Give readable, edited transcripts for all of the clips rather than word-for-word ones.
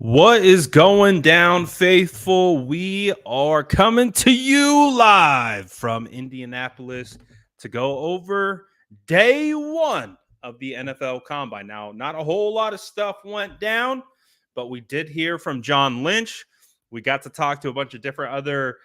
What is going down, faithful? We are coming to you live from Indianapolis to go over day one of the NFL Combine. Now, not a whole lot of stuff went down, but we did hear from John Lynch. We got to talk to a bunch of different other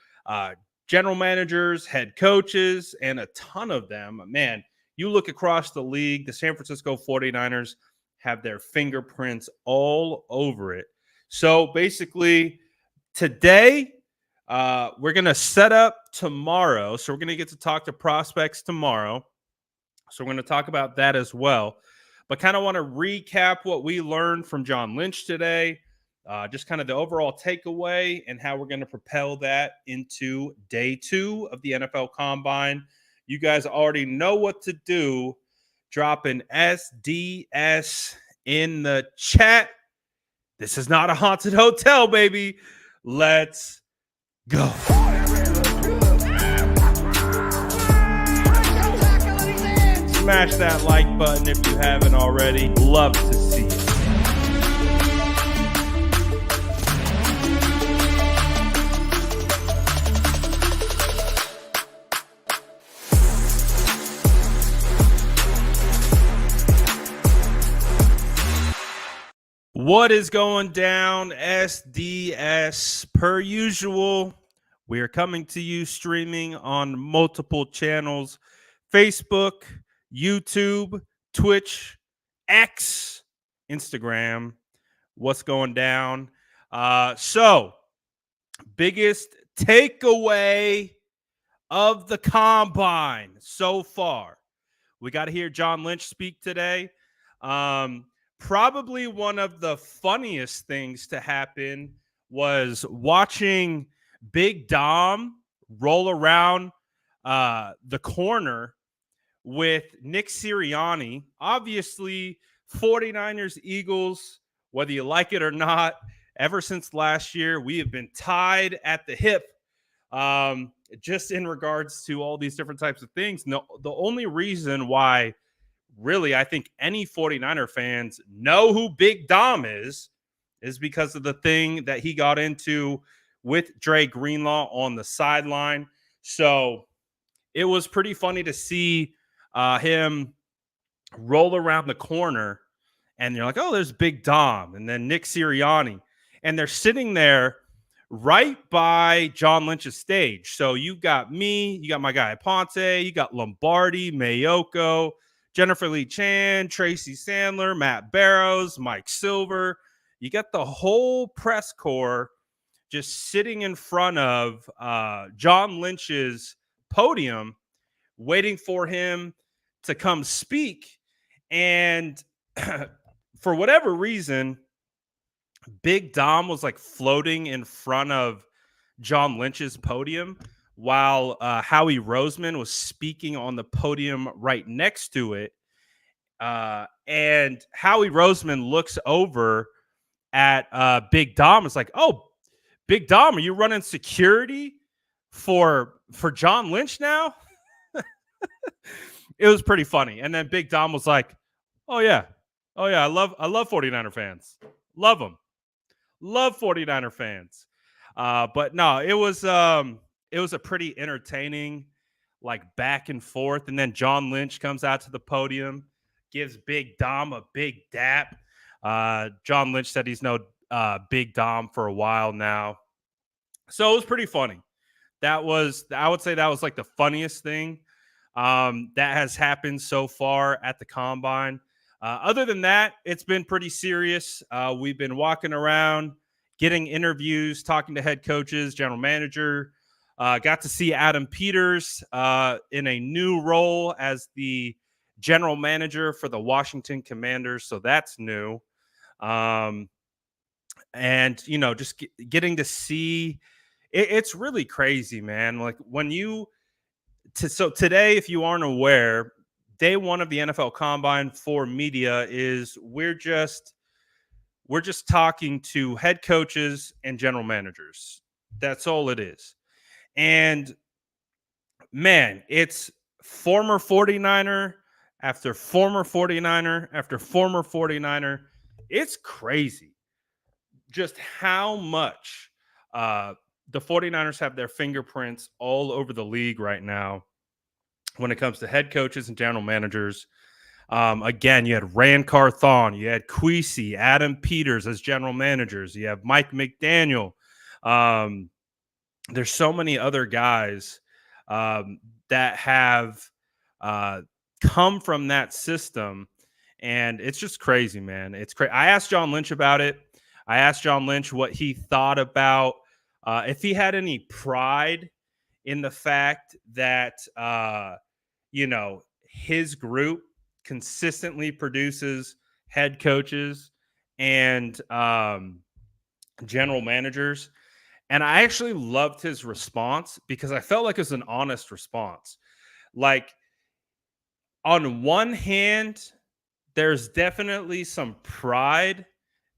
general managers, head coaches, and a ton of them. Man, you look across the league, the San Francisco 49ers have their fingerprints all over it. So basically, today we're going to set up tomorrow. So we're going to get to talk to prospects tomorrow. So we're going to talk about that as well. But kind of want to recap what we learned from John Lynch today, just kind of the overall takeaway and how we're going to propel that into day two of the NFL Combine. You guys already know what to do. Drop an SDS in the chat. This is not a haunted hotel, baby. Let's go. Smash that like button if you haven't already. Love to see it. What is going down, SDS? Per usual, we are coming to you streaming on multiple channels: Facebook, YouTube, Twitch, X, Instagram. What's going down? So, biggest takeaway of the Combine so far. We got to hear John Lynch speak today. Probably one of the funniest things to happen was watching Big Dom roll around the corner with Nick Sirianni. Obviously, 49ers, Eagles, whether you like it or not, ever since last year, we have been tied at the hip just in regards to all these different types of things. No, the only reason why really I think any 49er fans know who Big Dom is because of the thing that he got into with Dre Greenlaw on the sideline. So it was pretty funny to see him roll around the corner and you're like, oh, there's Big Dom and then Nick Sirianni. And they're sitting there right by John Lynch's stage. So you got me, you got my guy Ponte, you got Lombardi, Mayoko, Jennifer Lee Chan, Tracy Sandler, Matt Barrows, Mike Silver. You got the whole press corps just sitting in front of John Lynch's podium, waiting for him to come speak. And for whatever reason, Big Dom was like floating in front of John Lynch's podium while Howie Roseman was speaking on the podium right next to it. And Howie Roseman looks over at Big Dom. It's like, oh, Big Dom, are you running security for John Lynch now? It was pretty funny. And then Big Dom was like, oh yeah, I love 49er fans. Love them. Love 49er fans. But no, it was a pretty entertaining like back and forth. And then John Lynch comes out to the podium, gives Big Dom a big dap. John Lynch said he's known Big Dom for a while now. So it was pretty funny. I would say that was like the funniest thing that has happened so far at the Combine. Other than that, it's been pretty serious. We've been walking around, getting interviews, talking to head coaches, general manager. Got to see Adam Peters in a new role as the general manager for the Washington Commanders. So that's new. And, you know, just getting to see it's really crazy, man. Like when so today, if you aren't aware, day one of the NFL Combine for media is we're just talking to head coaches and general managers. That's all it is. And man, it's former 49er after former 49er after former 49er. It's crazy. just how much uh, the 49ers have their fingerprints all over the league right now when it comes to head coaches and general managers. Again, you had Rand Carthon, you had Queasy, Adam Peters as general managers, you have Mike McDaniel. Um, there's so many other guys um, that have uh, come from that system, and it's just crazy, man. It's crazy. I asked John Lynch about it. I asked John Lynch what he thought about if he had any pride in the fact that his group consistently produces head coaches and general managers. And I actually loved his response because I felt like it was an honest response. Like, on one hand, there's definitely some pride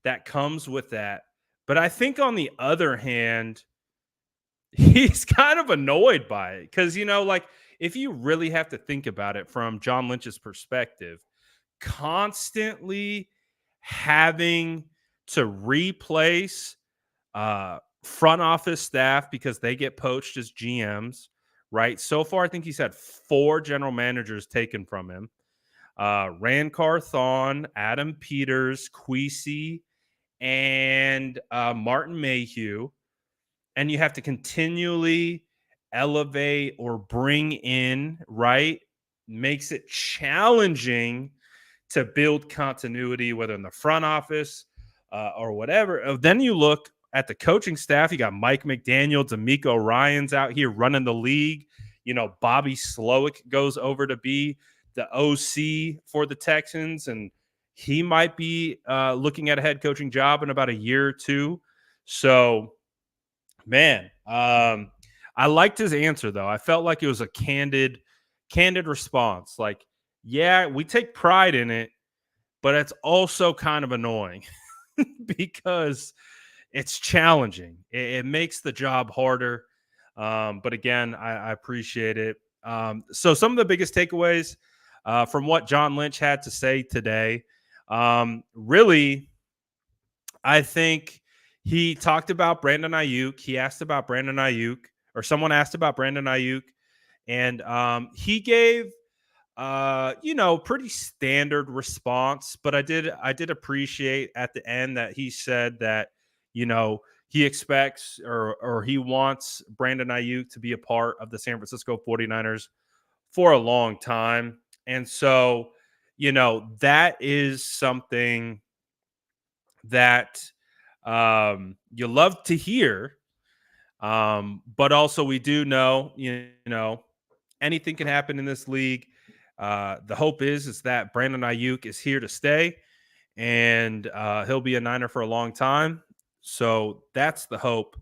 that comes with that. But I think on the other hand, he's kind of annoyed by it because, like, if you really have to think about it from John Lynch's perspective, constantly having to replace front office staff because they get poached as GMs, right? So far, I think he's had 4 general managers taken from him. Rand Carthon, Adam Peters, Queasy, and Martin Mayhew. And you have to continually elevate or bring in, right? Makes it challenging to build continuity, whether in the front office or whatever. Then you look at the coaching staff. You got Mike McDaniel, D'Amico Ryan's out here running the league. Bobby Slowick goes over to be the OC for the Texans, and he might be looking at a head coaching job in about a year or two. So, man, I liked his answer though. I felt like it was a candid response. Like, yeah, we take pride in it, but it's also kind of annoying because it's challenging. It makes the job harder. But again, I appreciate it. So some of the biggest takeaways from what John Lynch had to say today, really, I think he talked about Brandon Aiyuk. He asked about Brandon Aiyuk, or someone asked about Brandon Aiyuk, and he gave pretty standard response. But I did appreciate at the end that he said that he expects or he wants Brandon Aiyuk to be a part of the San Francisco 49ers for a long time. And so, that is something that you love to hear. But also, we do know, anything can happen in this league. The hope is that Brandon Aiyuk is here to stay, and he'll be a Niner for a long time. So that's the hope.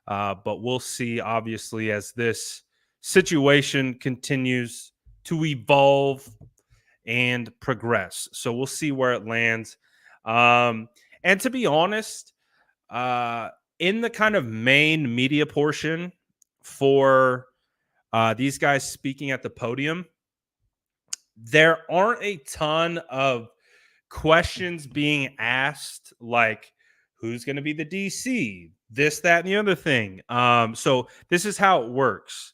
But we'll see, obviously, as this situation continues to evolve and progress. So we'll see where it lands. And to be honest, in the kind of main media portion for these guys speaking at the podium, there aren't a ton of questions being asked like who's going to be the DC, this, that, and the other thing. So this is how it works.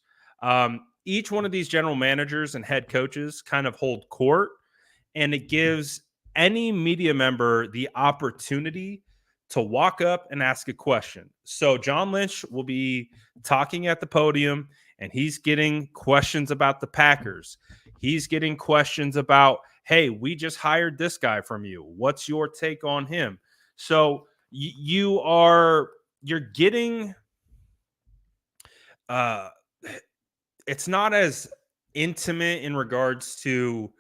Each one of these general managers and head coaches kind of hold court, and it gives any media member the opportunity to walk up and ask a question. So John Lynch will be talking at the podium, and he's getting questions about the Packers. He's getting questions about, hey, we just hired this guy from you. What's your take on him? So you're getting it's not as intimate in regards to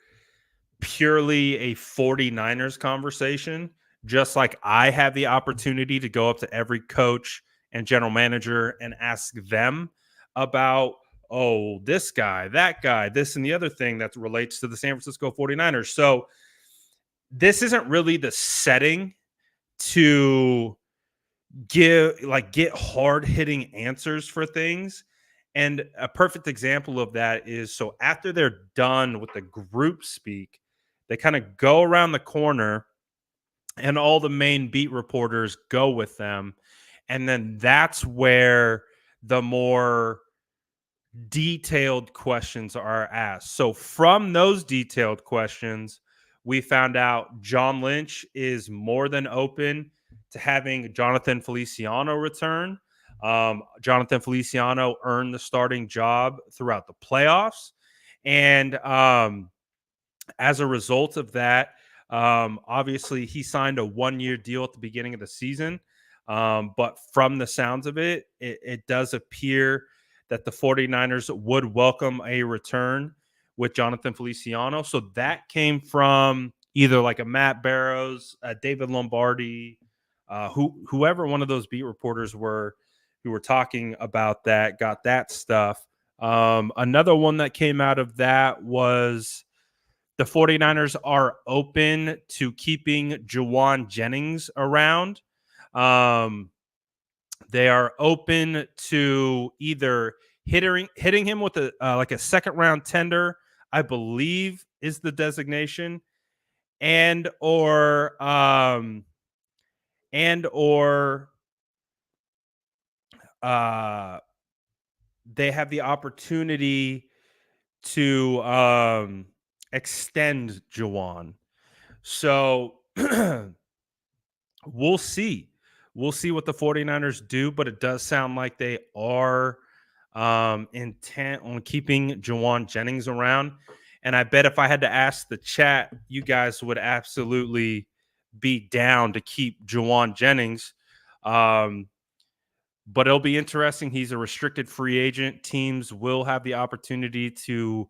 purely a 49ers conversation, just like I have the opportunity to go up to every coach and general manager and ask them about, oh, this guy, that guy, this and the other thing that relates to the San Francisco 49ers. So this isn't really the setting to get hard hitting answers for things. And a perfect example of that is, so after they're done with the group speak, they kind of go around the corner and all the main beat reporters go with them. And then that's where the more detailed questions are asked. So from those detailed questions, we found out John Lynch is more than open to having Jonathan Feliciano return. Jonathan Feliciano earned the starting job throughout the playoffs. And as a result of that, obviously he signed a 1-year deal at the beginning of the season. But from the sounds of it, it does appear that the 49ers would welcome a return with Jonathan Feliciano. So that came from either like a Matt Barrows, David Lombardi, whoever one of those beat reporters were who were talking about that, got that stuff. Another one that came out of that was the 49ers are open to keeping Juwan Jennings around. Um, they are open to either hitting him with a like a second round tender, I believe is the designation, and or uh, they have the opportunity to extend Juwan. So we'll see. We'll see what the 49ers do, but it does sound like they are intent on keeping Juwan Jennings around. And I bet if I had to ask the chat, you guys would absolutely be down to keep Juwan Jennings. But it'll be interesting. He's a restricted free agent. Teams will have the opportunity to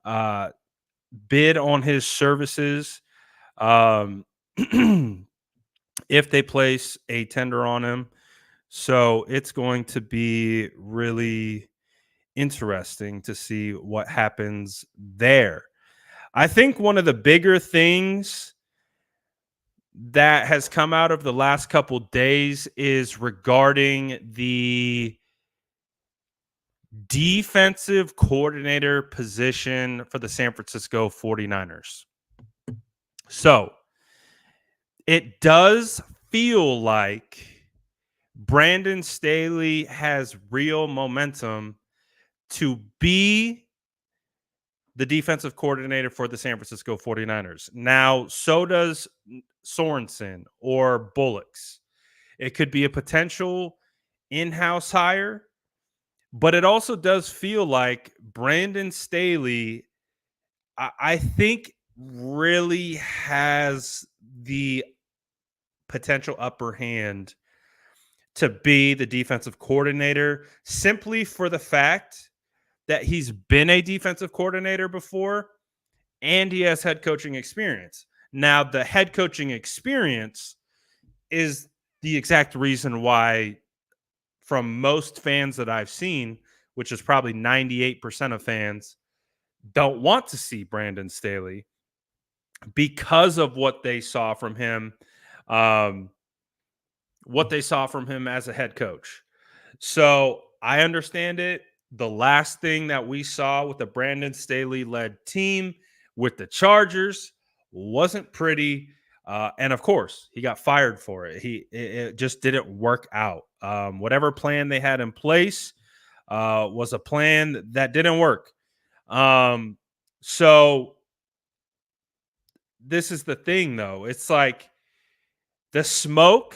uh, bid on his services. Um, if they place a tender on him. So it's going to be really interesting to see what happens there. I think one of the bigger things that has come out of the last couple days is regarding the defensive coordinator position for the San Francisco 49ers. So it does feel like Brandon Staley has real momentum to be the defensive coordinator for the San Francisco 49ers. Now, so does Sorensen or Bullocks. It could be a potential in-house hire, but it also does feel like Brandon Staley, I think, really has the potential upper hand to be the defensive coordinator simply for the fact that he's been a defensive coordinator before and he has head coaching experience. Now, the head coaching experience is the exact reason why, from most fans that I've seen, which is probably 98% of fans, don't want to see Brandon Staley because of what they saw from him, um, as a head coach. So I understand it. The last thing that we saw with the Brandon Staley led team with the Chargers wasn't pretty. And of course, he got fired for it. It just didn't work out. Whatever plan they had in place was a plan that didn't work. So this is the thing, though. It's like the smoke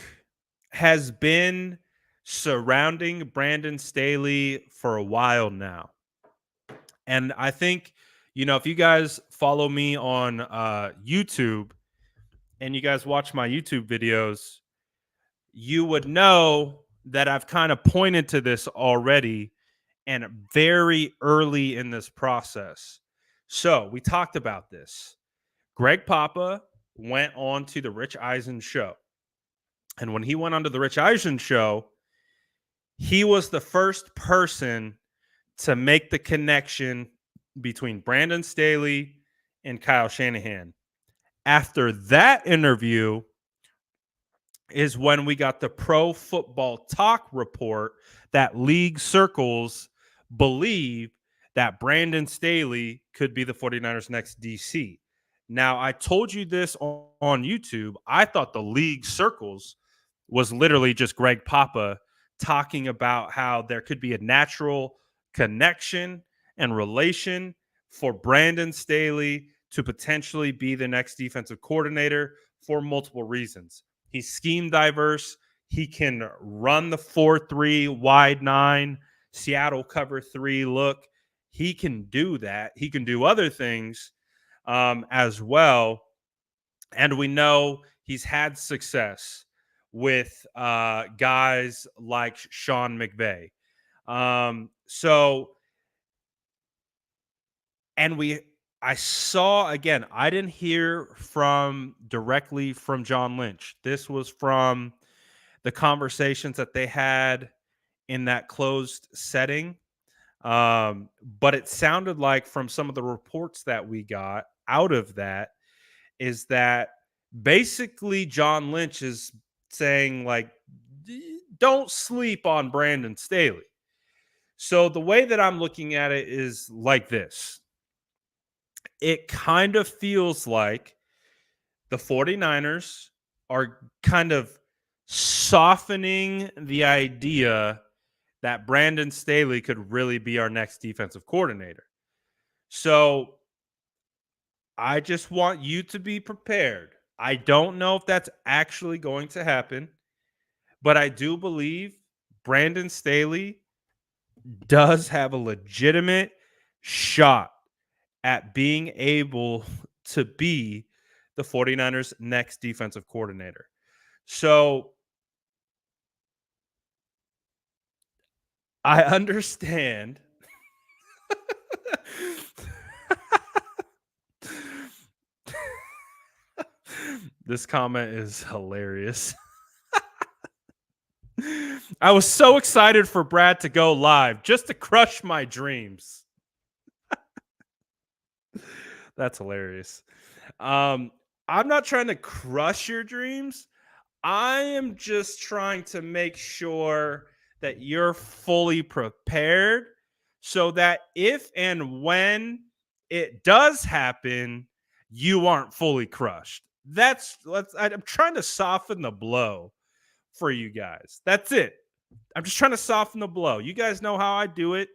has been surrounding Brandon Staley for a while now. And I think, if you guys follow me on YouTube and you guys watch my YouTube videos, you would know that I've kind of pointed to this already and very early in this process. So we talked about this. Greg Papa went on to the Rich Eisen show. And when he went on to the Rich Eisen show, he was the first person to make the connection between Brandon Staley and Kyle Shanahan. After that interview is when we got the Pro Football Talk report that league circles believe that Brandon Staley could be the 49ers' next DC. Now, I told you this on YouTube. I thought the league circles was literally just Greg Papa talking about how there could be a natural connection and relation for Brandon Staley to potentially be the next defensive coordinator for multiple reasons. He's scheme diverse. He can run the 4-3 wide nine, Seattle cover three look. He can do that. He can do other things as well. And we know he's had success with guys like Sean McVay. So, and I saw again, I didn't hear from directly from John Lynch. This was from the conversations that they had in that closed setting. But it sounded like from some of the reports that we got out of that is that basically John Lynch is saying like don't sleep on Brandon Staley. So the way that I'm looking at it is like this. It kind of feels like the 49ers are kind of softening the idea that Brandon Staley could really be our next defensive coordinator. So I just want you to be prepared. I don't know if that's actually going to happen, but I do believe Brandon Staley does have a legitimate shot at being able to be the 49ers' next defensive coordinator. So I understand. This comment is hilarious. I was so excited for Brad to go live just to crush my dreams. That's hilarious. I'm not trying to crush your dreams. I am just trying to make sure that you're fully prepared so that if and when it does happen, you aren't fully crushed. I'm trying to soften the blow for you guys. That's it. I'm just trying to soften the blow. You guys know how I do it.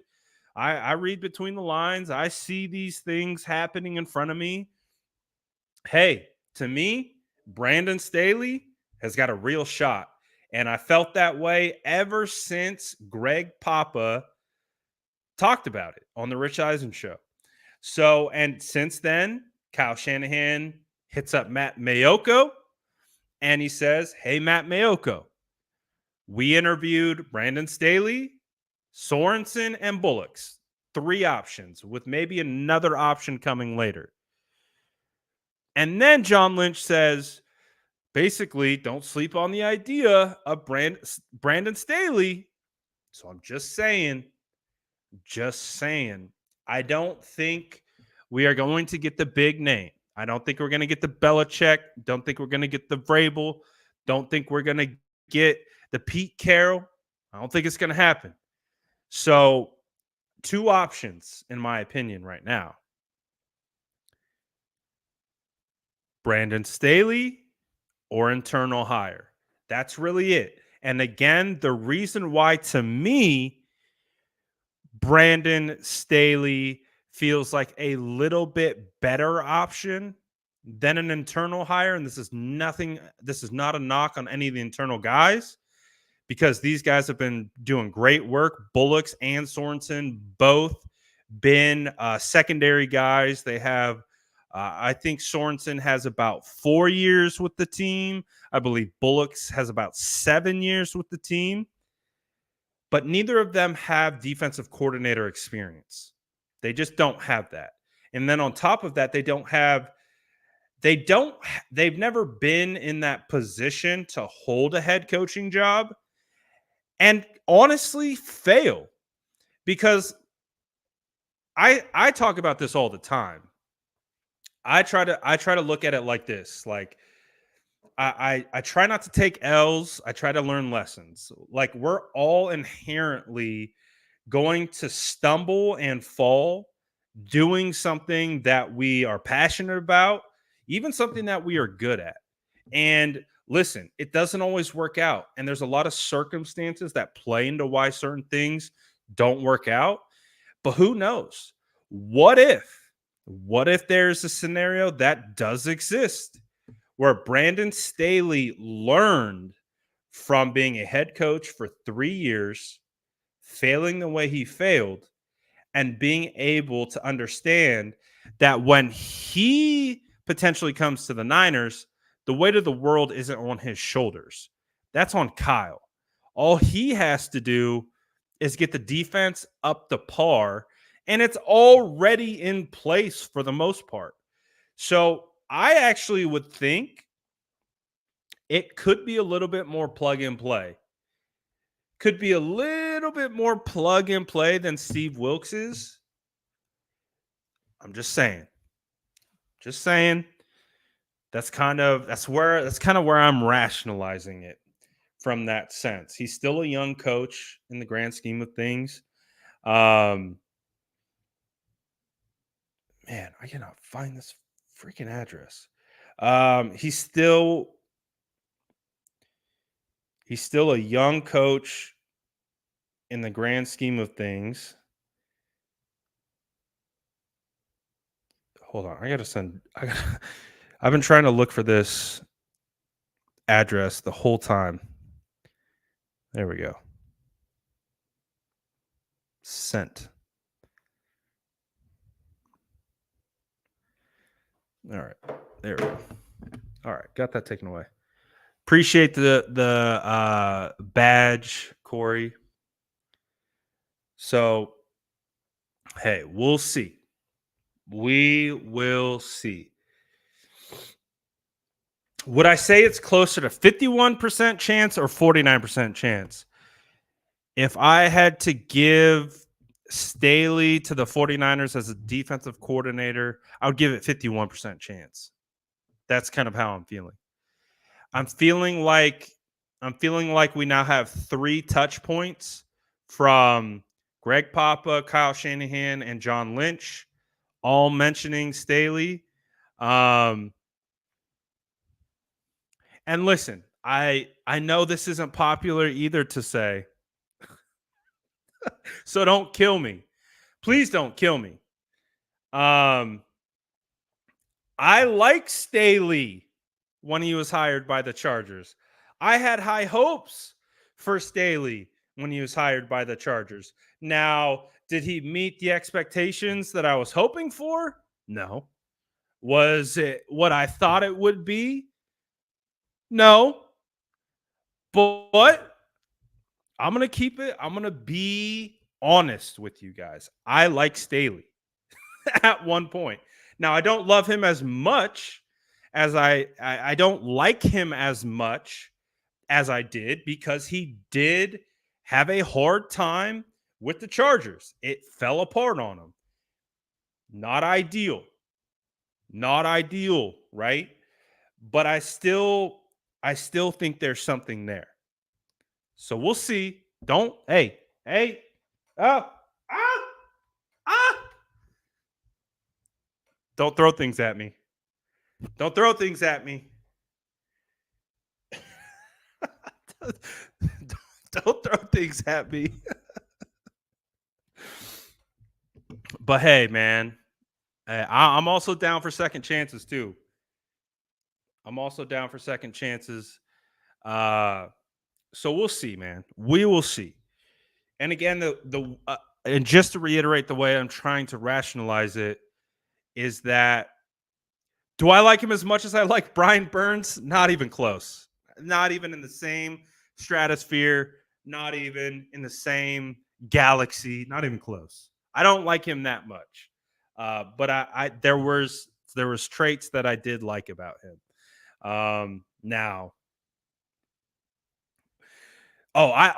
I read between the lines. I see these things happening in front of me. Hey, to me, Brandon Staley has got a real shot. And I felt that way ever since Greg Papa talked about it on the Rich Eisen show. So, and since then, Kyle Shanahan hits up Matt Mayoko and he says, hey, Matt Mayoko, we interviewed Brandon Staley, Sorensen, and Bullocks. 3 options with maybe another option coming later. And then John Lynch says, basically, don't sleep on the idea of Brandon Staley. So I'm just saying, I don't think we are going to get the big name. I don't think we're going to get the Belichick. Don't think we're going to get the Vrabel. Don't think we're going to get the Pete Carroll. I don't think it's going to happen. So 2 options, in my opinion, right now. Brandon Staley or internal hire. That's really it. And again, the reason why to me, Brandon Staley feels like a little bit better option than an internal hire. And this is not a knock on any of the internal guys because these guys have been doing great work. Bullocks and Sorensen both been secondary guys. They have I think Sorensen has about 4 years with the team. I believe Bullocks has about 7 years with the team. But neither of them have defensive coordinator experience. They just don't have that. And then on top of that, they've never been in that position to hold a head coaching job and honestly fail. Because I talk about this all the time. I try to look at it like this. Like I try not to take L's. I try to learn lessons. Like we're all inherently going to stumble and fall doing something that we are passionate about even something that we are good at. And listen, it doesn't always work out. And there's a lot of circumstances that play into why certain things don't work out. But who knows? What if? What if there's a scenario that does exist where Brandon Staley learned from being a head coach for 3 years, failing the way he failed, and being able to understand that when he potentially comes to the Niners, the weight of the world isn't on his shoulders. That's on Kyle. All he has to do is get the defense up to par, and it's already in place for the most part. So I actually would think it could be a little bit more plug and play. Could be a little bit more plug and play than Steve Wilkes is. I'm just saying. Just saying. That's kind of where I'm rationalizing it from that sense. He's still a young coach in the grand scheme of things. Man, I cannot find this freaking address. He's still a young coach in the grand scheme of things. Hold on, I've been trying to look for this address the whole time. There we go. Sent. All right. There we go. All right. Got that taken away. Appreciate the badge, Corey. So, hey, we'll see. We will see. Would I say it's closer to 51% chance or 49% chance? If I had to give Staley to the 49ers as a defensive coordinator, I would give it 51% chance. That's kind of how I'm feeling. I'm feeling like we now have 3 touch points from Greg Papa, Kyle Shanahan, and John Lynch, all mentioning Staley. And listen, I know this isn't popular either to say, so don't kill me. Please don't kill me. I like Staley when he was hired by the Chargers. I had high hopes for Staley when he was hired by the Chargers. Now, did he meet the expectations that I was hoping for? No. Was it what I thought it would be? No. But I'm going to keep it. I'm going to be honest with you guys. I like Staley at one point. Now, I don't love him as much as I don't like him as much as I did because he did have a hard time with the Chargers. It fell apart on him. Not ideal. Not ideal, right? But I still think there's something there. So we'll see. Don't hey, oh, ah. Don't throw things at me. Don't throw things at me. Don't throw things at me. But hey, man, I'm also down for second chances too. I'm also down for second chances. So we'll see, man. We will see. And again, and just to reiterate the way I'm trying to rationalize it is that do I like him as much as I like Brian Burns? Not even close. Not even in the same stratosphere. Not even in the same galaxy. Not even close. I don't like him that much. But there was traits that I did like about him. Now, I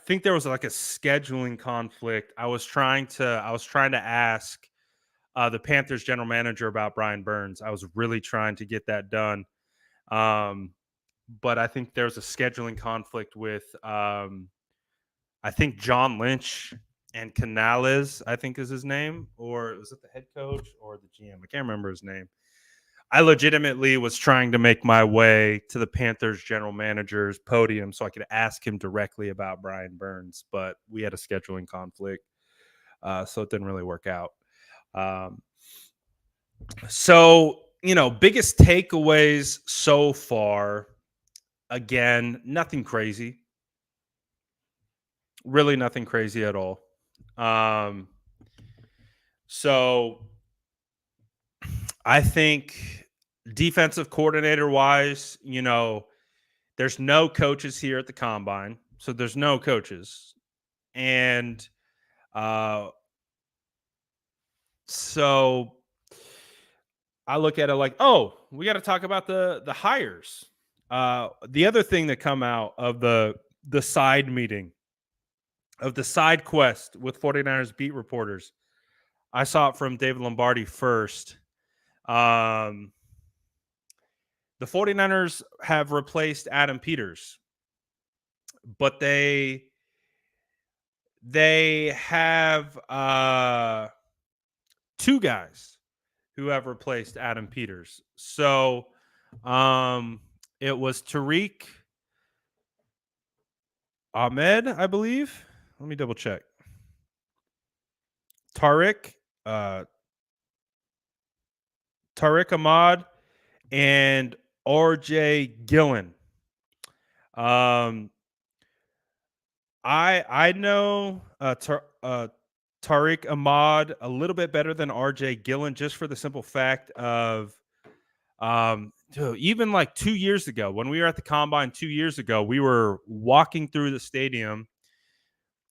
think there was like a scheduling conflict. I was trying to ask the Panthers general manager about Brian Burns. I was really trying to get that done. But I think there's a scheduling conflict with I think John Lynch and Canales, I think is his name, or was it the head coach or the GM? I can't remember his name. I legitimately was trying to make my way to the Panthers general manager's podium so I could ask him directly about Brian Burns, but we had a scheduling conflict, so it didn't really work out. Um, so, biggest takeaways so far, again, nothing crazy. Really nothing crazy at all. Um, so I think defensive coordinator wise, there's no coaches here at the combine. So there's no coaches. And uh, so I look at it like, oh, we got to talk about the hires. The other thing that come out of the side meeting, of the side quest with 49ers beat reporters, I saw it from David Lombardi first. Um, the 49ers have replaced Adam Peters, but they have two guys who have replaced Adam Peters. So it was Tariq Ahmed, I believe. Let me double check. Tariq, uh, Tariq Ahmad, and RJ Gillen. Um, I know Tariq Ahmad a little bit better than RJ Gillen, just for the simple fact of dude, even like 2 years ago, when we were at the combine 2 years ago, we were walking through the stadium,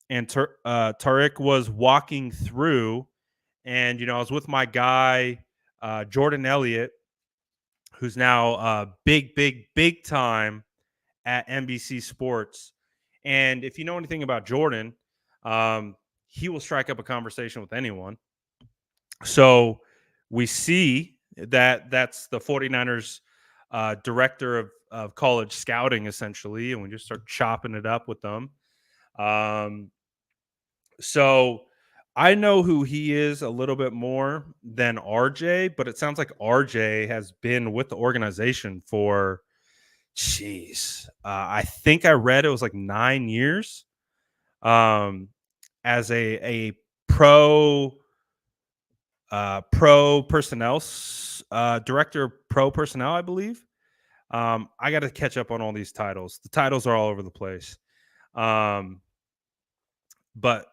and Tariq was walking through, and I was with my guy Jordan Elliott, who's now big time at NBC Sports. And if you know anything about Jordan, he will strike up a conversation with anyone. So we see that that's the 49ers director of college scouting, essentially, and we just start chopping it up with them. Um, so I know who he is a little bit more than RJ, but it sounds like RJ has been with the organization for, I think I read it was like 9 years, um, as a pro personnel director of pro personnel, I believe. I got to catch up on all these titles. The titles are all over the place. Um, but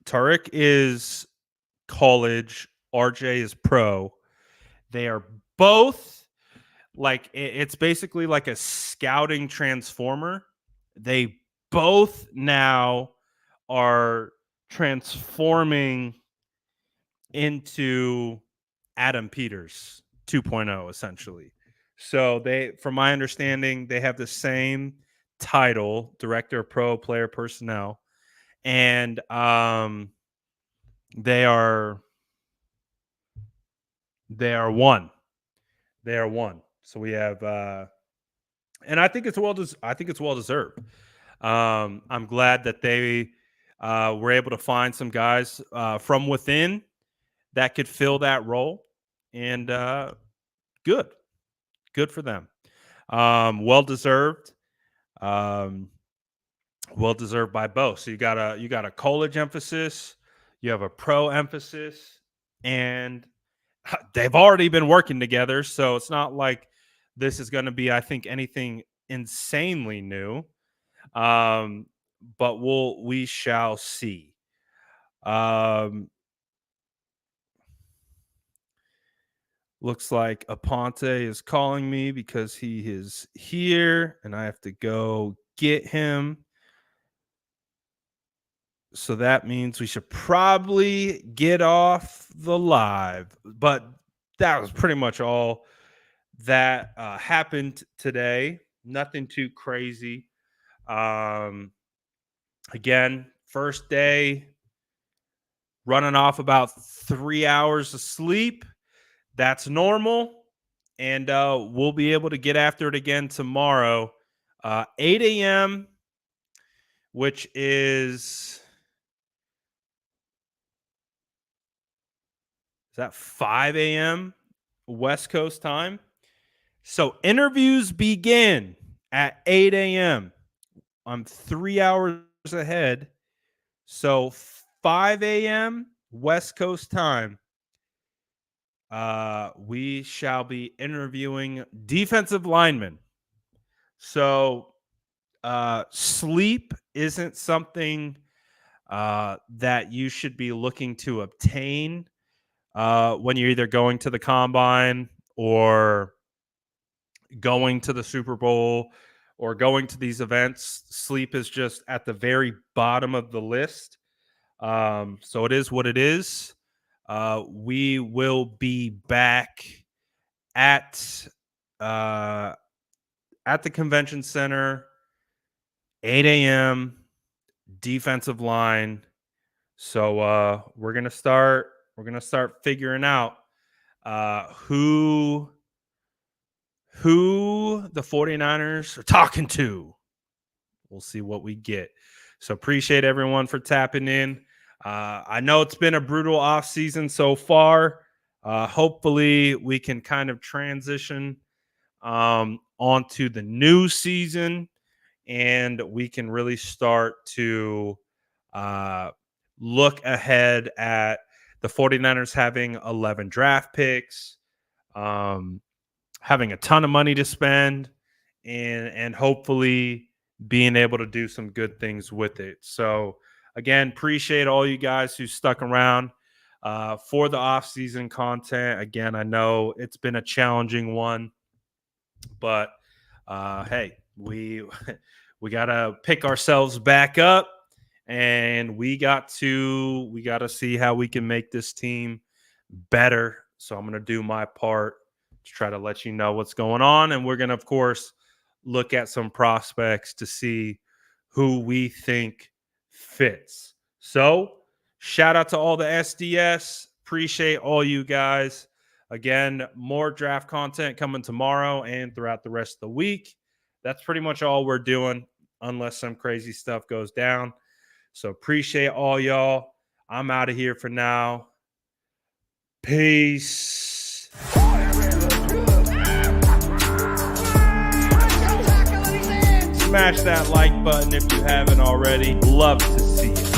Tariq is college, RJ is pro. They are both like, it's basically like a scouting transformer. They both now are transforming into Adam Peters 2.0, essentially. So from my understanding, they have the same title, director of pro player personnel, and they are one. They are one. So we have, and I think it's well deserved. I'm glad that they were able to find some guys from within that could fill that role, and good for them. Well deserved. Um, well deserved by both. So you got a college emphasis, you have a pro emphasis, and they've already been working together. So it's not like this is going to be, I think, anything insanely new. Um, but we shall see. Um, Looks like Aponte is calling me because he is here and I have to go get him. So that means we should probably get off the live. But that was pretty much all that happened today. Nothing too crazy. Um, Again, first day, running off about 3 hours of sleep. That's normal. And we'll be able to get after it again tomorrow, 8 a.m., which is Is that 5 a.m. West Coast time? So interviews begin at 8 a.m. I'm 3 hours ahead. So 5 a.m. West Coast time. We shall be interviewing defensive linemen. So sleep isn't something that you should be looking to obtain when you're either going to the combine or going to the Super Bowl or going to these events. Sleep is just at the very bottom of the list. So it is what it is. We will be back at the convention center, 8 a.m. defensive line. So we're gonna start figuring out who the 49ers are talking to. We'll see what we get. So appreciate everyone for tapping in. I know it's been a brutal off season so far. Hopefully we can kind of transition onto the new season, and we can really start to look ahead at the 49ers having 11 draft picks, having a ton of money to spend, and hopefully being able to do some good things with it. So again, appreciate all you guys who stuck around for the off-season content. Again, I know it's been a challenging one, but hey, we gotta pick ourselves back up, and we got to see how we can make this team better. So I'm gonna do my part to try to let you know what's going on, and we're gonna, of course, look at some prospects to see who we think fits. So shout out to all the SDS. Appreciate all you guys. Again, more draft content coming tomorrow and throughout the rest of the week. That's pretty much all we're doing unless some crazy stuff goes down. So appreciate all y'all. I'm out of here for now. Peace. Smash that like button if you haven't already. Love to see it.